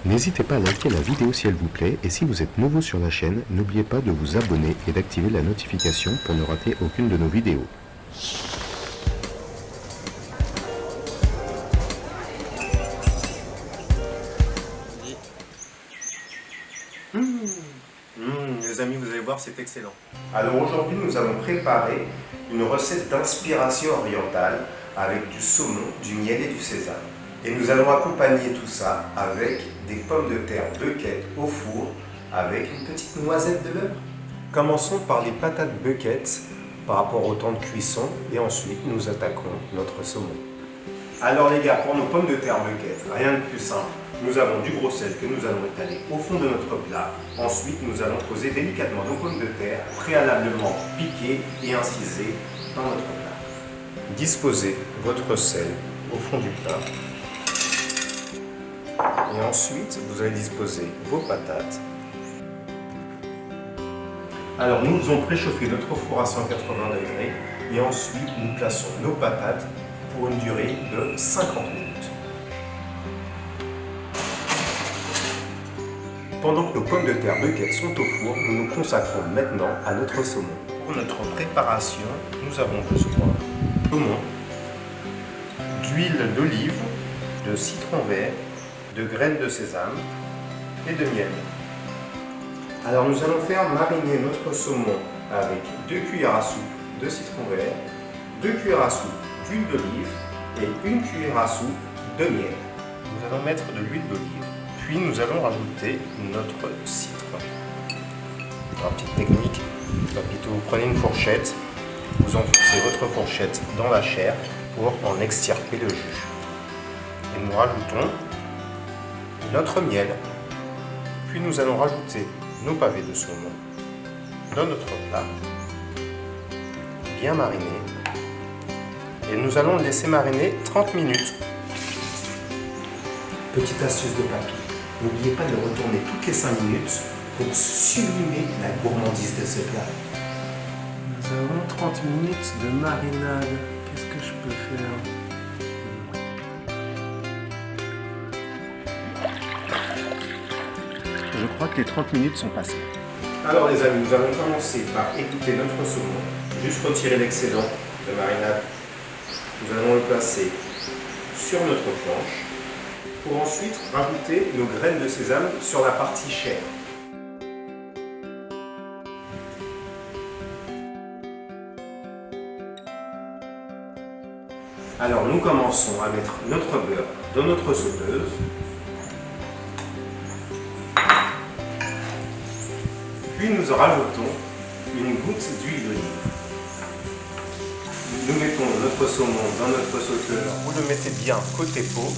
N'hésitez pas à liker la vidéo si elle vous plaît et si vous êtes nouveau sur la chaîne, n'oubliez pas de vous abonner et d'activer la notification pour ne rater aucune de nos vidéos. Les amis, vous allez voir, c'est excellent. Alors aujourd'hui, nous allons préparer une recette d'inspiration orientale avec du saumon, du miel et du sésame. Et nous allons accompagner tout ça avec des pommes de terre bucket au four avec une petite noisette de beurre. Commençons par les patates bucket par rapport au temps de cuisson et ensuite nous attaquons notre saumon. Alors les gars, pour nos pommes de terre bucket, rien de plus simple. Nous avons du gros sel que nous allons étaler au fond de notre plat. Ensuite, nous allons poser délicatement nos pommes de terre préalablement piquées et incisées dans notre plat. Disposez votre sel au fond du plat. Et ensuite, vous allez disposer vos patates. Alors, nous faisons préchauffer notre four à 180 degrés et ensuite, nous plaçons nos patates pour une durée de 50 minutes. Pendant que nos pommes de terre bucket sont au four, nous nous consacrons maintenant à notre saumon. Pour notre préparation, nous avons besoin de saumon, d'huile d'olive, de citron vert, de graines de sésame et de miel. Alors nous allons faire mariner notre saumon avec 2 cuillères à soupe de citron vert, 2 cuillères à soupe d'huile d'olive et 1 cuillère à soupe de miel. Nous allons mettre de l'huile d'olive. Puis nous allons rajouter notre citron. Alors, petite technique, vous prenez une fourchette, vous enfoncez votre fourchette dans la chair pour en extirper le jus. Et nous rajoutons notre miel. Puis nous allons rajouter nos pavés de saumon dans notre plat, bien mariné. Et nous allons le laisser mariner 30 minutes. Petite astuce de papy. N'oubliez pas de retourner toutes les 5 minutes pour sublimer la gourmandise de ce plat. Nous avons 30 minutes de marinade. Qu'est-ce que je peux faire? Je crois que les 30 minutes sont passées. Alors les amis, nous allons commencer par égoutter notre saumon. Juste retirer l'excédent de marinade. Nous allons le placer sur notre planche, pour ensuite rajouter nos graines de sésame sur la partie chair. Alors nous commençons à mettre notre beurre dans notre sauteuse. Puis nous rajoutons une goutte d'huile d'olive. Nous mettons notre saumon dans notre sauteuse. Vous le mettez bien côté peau.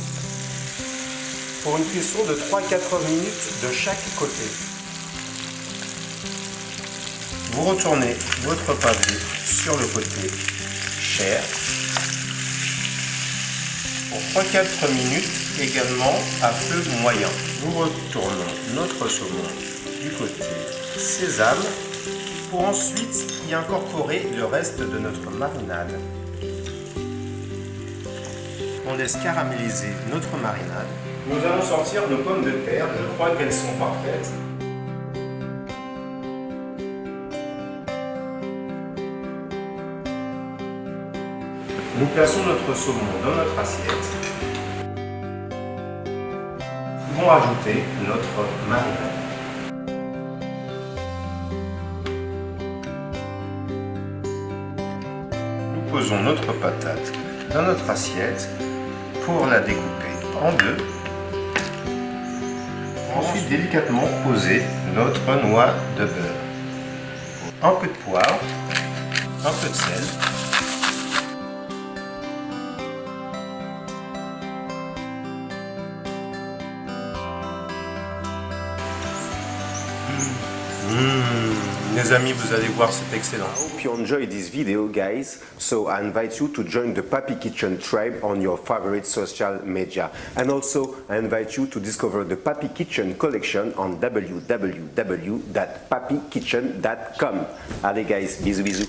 Pour une cuisson de 3-4 minutes de chaque côté. Vous retournez votre pavé sur le côté chair pour 3-4 minutes également à feu moyen. Nous retournons notre saumon du côté sésame pour ensuite y incorporer le reste de notre marinade. On laisse caraméliser notre marinade. Nous allons sortir nos pommes de terre, je crois qu'elles sont parfaites. Nous plaçons notre saumon dans notre assiette. Nous allons rajouter notre marinade. Nous posons notre patate dans notre assiette pour la découper en deux. Ensuite, délicatement poser notre noix de beurre. Un peu de poivre, un peu de sel. Les amis, vous allez voir, c'est excellent. I hope you enjoyed this video, guys. So I invite you to join the Papi Kitchen tribe on your favorite social media. And also, I invite you to discover the Papi Kitchen collection on www.papikitchen.com. Allez, guys, bisous, bisous.